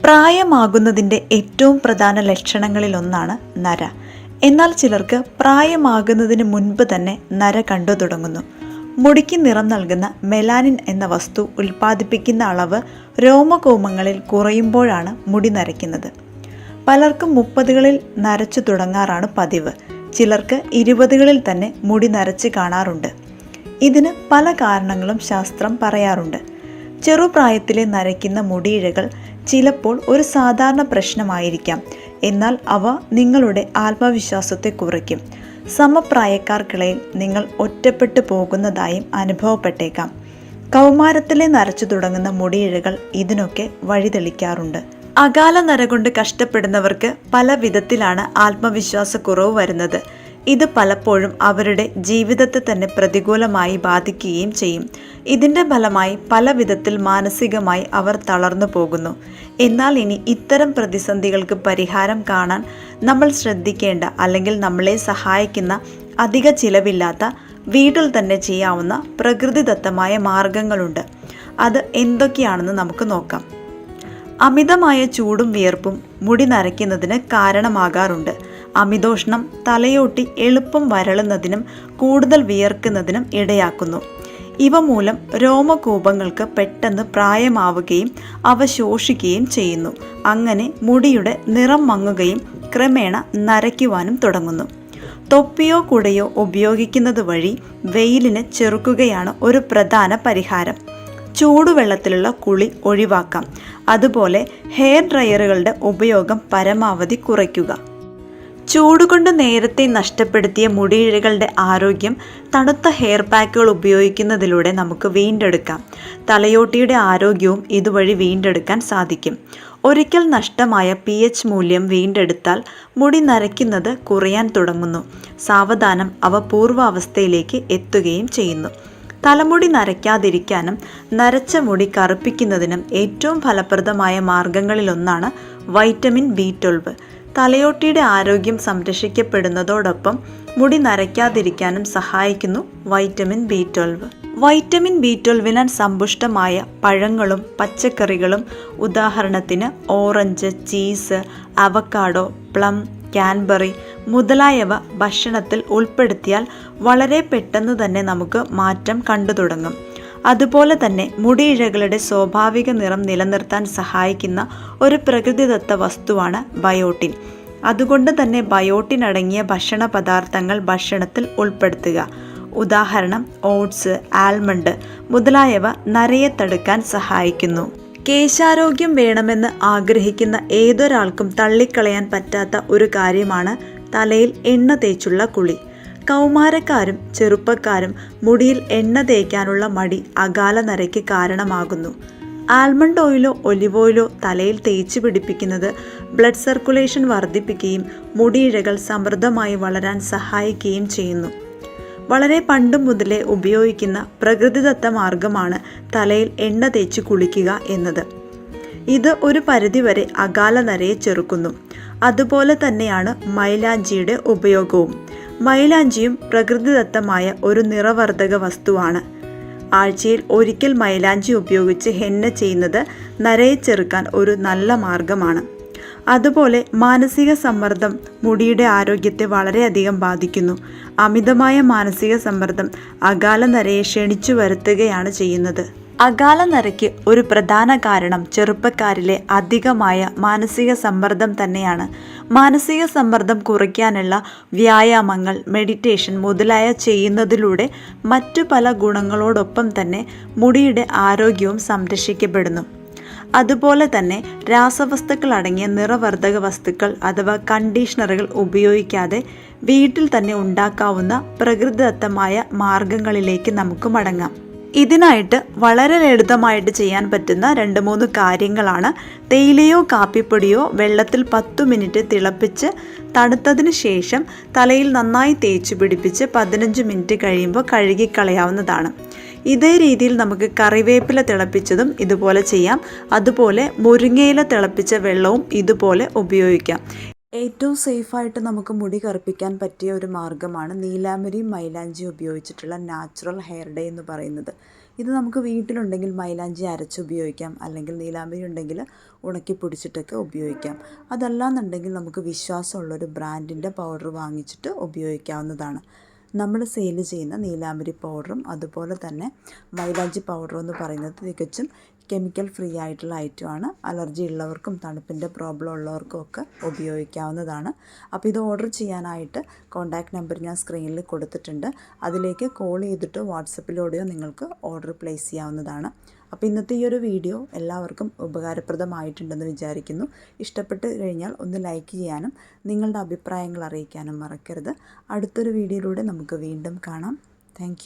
പ്രായമാകുന്നതിൻ്റെ ഏറ്റവും പ്രധാന ലക്ഷണങ്ങളിലൊന്നാണ് നര. എന്നാൽ ചിലർക്ക് പ്രായമാകുന്നതിന് മുൻപ് തന്നെ നര കണ്ടു തുടങ്ങുന്നു. മുടിക്ക് നിറം നൽകുന്ന മെലാനിൻ എന്ന വസ്തു ഉൽപ്പാദിപ്പിക്കുന്ന അളവ് രോമകൂപങ്ങളിൽ കുറയുമ്പോഴാണ് മുടി നരയ്ക്കുന്നത്. പലർക്കും 30കളിൽ നരച്ചു തുടങ്ങാറാണ് പതിവ്. ചിലർക്ക് 20കളിൽ തന്നെ മുടി നരച്ച് കാണാറുണ്ട്. ഇതിന് പല കാരണങ്ങളും ശാസ്ത്രം പറയാറുണ്ട്. ചെറുപ്രായത്തിലെ നരയ്ക്കുന്ന മുടിയിഴകൾ ചിലപ്പോൾ ഒരു സാധാരണ പ്രശ്നമായിരിക്കാം. എന്നാൽ അവ നിങ്ങളുടെ ആത്മവിശ്വാസത്തെ കുറയ്ക്കും. സമപ്രായക്കാർക്കിടയിൽ നിങ്ങൾ ഒറ്റപ്പെട്ടു പോകുന്നതായും അനുഭവപ്പെട്ടേക്കാം. കൗമാരത്തിലെ നരച്ചു തുടങ്ങുന്ന മുടിയിഴകൾ ഇതിനൊക്കെ വഴിതെളിക്കാറുണ്ട്. അകാല നര കൊണ്ട് കഷ്ടപ്പെടുന്നവർക്ക് പല വിധത്തിലാണ് ആത്മവിശ്വാസക്കുറവ് വരുന്നത്. ഇത് പലപ്പോഴും അവരുടെ ജീവിതത്തെ തന്നെ പ്രതികൂലമായി ബാധിക്കുകയും ചെയ്യും. ഇതിൻ്റെ ഫലമായി പല വിധത്തിൽ മാനസികമായി അവർ തളർന്നു പോകുന്നു. എന്നാൽ ഇനി ഇത്തരം പ്രതിസന്ധികൾക്ക് പരിഹാരം കാണാൻ നമ്മൾ ശ്രദ്ധിക്കേണ്ട, അല്ലെങ്കിൽ നമ്മളെ സഹായിക്കുന്ന അധിക ചിലവില്ലാത്ത വീട്ടിൽ തന്നെ ചെയ്യാവുന്ന പ്രകൃതിദത്തമായ മാർഗങ്ങളുണ്ട്. അത് എന്തൊക്കെയാണെന്ന് നമുക്ക് നോക്കാം. അമിതമായ ചൂടും വിയർപ്പും മുടി നരയ്ക്കുന്നതിന് കാരണമാകാറുണ്ട്. അമിതോഷ്ണം തലയോട്ടി എളുപ്പം വരളുന്നതിനും കൂടുതൽ വിയർക്കുന്നതിനും ഇടയാക്കുന്നു. ഇവ മൂലം രോമകൂപങ്ങൾക്ക് പെട്ടെന്ന് പ്രായമാവുകയും അവ ശോഷിക്കുകയും ചെയ്യുന്നു. അങ്ങനെ മുടിയുടെ നിറം മങ്ങുകയും ക്രമേണ നരയ്ക്കുവാനും തുടങ്ങുന്നു. തൊപ്പിയോ കുടയോ ഉപയോഗിക്കുന്നത് വഴി വെയിലിനെ ചെറുക്കുകയാണ് ഒരു പ്രധാന പരിഹാരം. ചൂടുവെള്ളത്തിലുള്ള കുളി ഒഴിവാക്കാം. അതുപോലെ ഹെയർ ഡ്രയറുകളുടെ ഉപയോഗം പരമാവധി കുറയ്ക്കുക. ചൂടുകൊണ്ട് നേരത്തെ നഷ്ടപ്പെടുത്തിയ മുടിയിഴകളുടെ ആരോഗ്യം തണുത്ത ഹെയർ പാക്കുകൾ ഉപയോഗിക്കുന്നതിലൂടെ നമുക്ക് വീണ്ടെടുക്കാം. തലയോട്ടിയുടെ ആരോഗ്യവും ഇതുവഴി വീണ്ടെടുക്കാൻ സാധിക്കും. ഒരിക്കൽ നഷ്ടമായ pH മൂല്യം വീണ്ടെടുത്താൽ മുടി നരയ്ക്കുന്നത് കുറയാൻ തുടങ്ങുന്നു. സാവധാനം അവ പൂർവാവസ്ഥയിലേക്ക് എത്തുകയും ചെയ്യുന്നു. തലമുടി നരയ്ക്കാതിരിക്കാനും നരച്ച മുടി കറുപ്പിക്കുന്നതിനും ഏറ്റവും ഫലപ്രദമായ മാർഗങ്ങളിലൊന്നാണ് വൈറ്റമിൻ B12. തലയോട്ടിയുടെ ആരോഗ്യം സംരക്ഷിക്കപ്പെടുന്നതോടൊപ്പം മുടി നരയ്ക്കാതിരിക്കാനും സഹായിക്കുന്നു വൈറ്റമിൻ B12. വൈറ്റമിൻ B12 സമ്പുഷ്ടമായ പഴങ്ങളും പച്ചക്കറികളും, ഉദാഹരണത്തിന് ഓറഞ്ച്, ചീസ്, അവക്കാഡോ, പ്ലം, കാൻബറി മുതലായവ ഭക്ഷണത്തിൽ ഉൾപ്പെടുത്തിയാൽ വളരെ പെട്ടെന്ന് തന്നെ നമുക്ക് മാറ്റം കണ്ടു തുടങ്ങും. അതുപോലെ തന്നെ മുടിയിഴകളുടെ സ്വാഭാവിക നിറം നിലനിർത്താൻ സഹായിക്കുന്ന ഒരു പ്രകൃതിദത്ത വസ്തുവാണ് ബയോട്ടിൻ. അതുകൊണ്ട് തന്നെ ബയോട്ടിൻ അടങ്ങിയ ഭക്ഷണ പദാർത്ഥങ്ങൾ ഭക്ഷണത്തിൽ ഉൾപ്പെടുത്തുക. ഉദാഹരണം ഓട്സ്, ആൽമണ്ട് മുതലായവ നരയെ തടുക്കാൻ സഹായിക്കുന്നു. കേശാരോഗ്യം വേണമെന്ന് ആഗ്രഹിക്കുന്ന ഏതൊരാൾക്കും തള്ളിക്കളയാൻ പറ്റാത്ത ഒരു കാര്യമാണ് തലയിൽ എണ്ണ തേച്ചുള്ള കുളി. കൗമാരക്കാരും ചെറുപ്പക്കാരും മുടിയിൽ എണ്ണ തേക്കാനുള്ള മടി അകാല നരയ്ക്ക് കാരണമാകുന്നു. ആൽമണ്ട് ഓയിലോ ഒലിവ് ഓയിലോ തലയിൽ തേച്ച് പിടിപ്പിക്കുന്നത് ബ്ലഡ് സർക്കുലേഷൻ വർദ്ധിപ്പിക്കുകയും മുടിയിഴകൾ സമൃദ്ധമായി വളരാൻ സഹായിക്കുകയും ചെയ്യുന്നു. വളരെ പണ്ട് മുതലേ ഉപയോഗിക്കുന്ന പ്രകൃതിദത്ത മാർഗമാണ് തലയിൽ എണ്ണ തേച്ച് കുളിക്കുക എന്നത്. ഇത് ഒരു പരിധിവരെ അകാല നരയെ ചെറുക്കുന്നു. അതുപോലെ തന്നെയാണ് മൈലാഞ്ചിയുടെ ഉപയോഗവും. മൈലാഞ്ചിയും പ്രകൃതിദത്തമായ ഒരു നിറവർദ്ധക വസ്തുവാണ്. ആഴ്ചയിൽ ഒരിക്കൽ മൈലാഞ്ചി ഉപയോഗിച്ച് ഹെന്ന ചെയ്യുന്നത് നരയെ ചെറുക്കാൻ ഒരു നല്ല മാർഗമാണ്. അതുപോലെ മാനസിക സമ്മർദ്ദം മുടിയുടെ ആരോഗ്യത്തെ വളരെയധികം ബാധിക്കുന്നു. അമിതമായ മാനസിക സമ്മർദ്ദം അകാല നരയെ ക്ഷണിച്ചു വരുത്തുകയാണ് ചെയ്യുന്നത്. അകാല നരയ്ക്ക് ഒരു പ്രധാന കാരണം ചെറുപ്പക്കാരിലെ അധികമായ മാനസിക സമ്മർദ്ദം തന്നെയാണ്. മാനസിക സമ്മർദ്ദം കുറയ്ക്കാനുള്ള വ്യായാമങ്ങൾ, മെഡിറ്റേഷൻ മുതലായ ചെയ്യുന്നതിലൂടെ മറ്റു പല ഗുണങ്ങളോടൊപ്പം തന്നെ മുടിയുടെ ആരോഗ്യവും സംരക്ഷിക്കപ്പെടുന്നു. അതുപോലെ തന്നെ രാസവസ്തുക്കൾ അടങ്ങിയ നിറവർദ്ധക വസ്തുക്കൾ അഥവാ കണ്ടീഷണറുകൾ ഉപയോഗിക്കാതെ വീട്ടിൽ തന്നെ ഉണ്ടാക്കാവുന്ന പ്രകൃതിദത്തമായ മാർഗങ്ങളിലേക്ക് നമുക്ക് മടങ്ങാം. ഇതിനായിട്ട് വളരെ ലളിതമായിട്ട് ചെയ്യാൻ പറ്റുന്ന 2-3 കാര്യങ്ങളാണ്. തേയിലയോ കാപ്പിപ്പൊടിയോ വെള്ളത്തിൽ 10 മിനിറ്റ് തിളപ്പിച്ച് തണുത്തതിന് ശേഷം തലയിൽ നന്നായി തേച്ച് പിടിപ്പിച്ച് 15 മിനിറ്റ് കഴിയുമ്പോൾ കഴുകിക്കളയാവുന്നതാണ്. ഇതേ രീതിയിൽ നമുക്ക് കറിവേപ്പില തിളപ്പിച്ചതും ഇതുപോലെ ചെയ്യാം. അതുപോലെ മുരിങ്ങയില തിളപ്പിച്ച വെള്ളവും ഇതുപോലെ ഉപയോഗിക്കാം. ഏറ്റവും സേഫായിട്ട് നമുക്ക് മുടി കറുപ്പിക്കാൻ പറ്റിയ ഒരു മാർഗ്ഗമാണ് നീലാംബരിയും മൈലാഞ്ചിയും ഉപയോഗിച്ചിട്ടുള്ള നാച്ചുറൽ ഹെയർ ഡേ എന്ന് പറയുന്നത്. ഇത് നമുക്ക് വീട്ടിലുണ്ടെങ്കിൽ മൈലാഞ്ചി അരച്ച് ഉപയോഗിക്കാം, അല്ലെങ്കിൽ നീലാംബരി ഉണ്ടെങ്കിൽ ഉണക്കി പൊടിച്ചിട്ടൊക്കെ ഉപയോഗിക്കാം. അതല്ലാന്നുണ്ടെങ്കിൽ നമുക്ക് വിശ്വാസമുള്ളൊരു ബ്രാൻഡിൻ്റെ പൗഡർ വാങ്ങിച്ചിട്ട് ഉപയോഗിക്കാവുന്നതാണ്. നമ്മൾ സെയിൽ ചെയ്യുന്ന നീലാംബരി പൗഡറും അതുപോലെ തന്നെ മൈലാഞ്ചി പൗഡറും എന്ന് പറയുന്നത് തികച്ചും കെമിക്കൽ ഫ്രീ ആയിട്ടുള്ള ഐറ്റമാണ്. അലർജി ഉള്ളവർക്കും തണുപ്പിൻ്റെ പ്രോബ്ലം ഉള്ളവർക്കും ഒക്കെ ഉപയോഗിക്കാവുന്നതാണ്. അപ്പോൾ ഇത് ഓർഡർ ചെയ്യാനായിട്ട് കോൺടാക്റ്റ് നമ്പർ ഞാൻ സ്ക്രീനിൽ കൊടുത്തിട്ടുണ്ട്. അതിലേക്ക് കോൾ ചെയ്തിട്ട് വാട്സപ്പിലൂടെയോ നിങ്ങൾക്ക് ഓർഡർ പ്ലേസ് ചെയ്യാവുന്നതാണ്. അപ്പോൾ ഇന്നത്തെ ഈ ഒരു വീഡിയോ എല്ലാവർക്കും ഉപകാരപ്രദമായിട്ടുണ്ടെന്ന് വിചാരിക്കുന്നു. ഇഷ്ടപ്പെട്ട് കഴിഞ്ഞാൽ ഒന്ന് ലൈക്ക് ചെയ്യാനും നിങ്ങളുടെ അഭിപ്രായങ്ങൾ അറിയിക്കാനും മറക്കരുത്. അടുത്തൊരു വീഡിയോയിലൂടെ നമുക്ക് വീണ്ടും കാണാം. താങ്ക്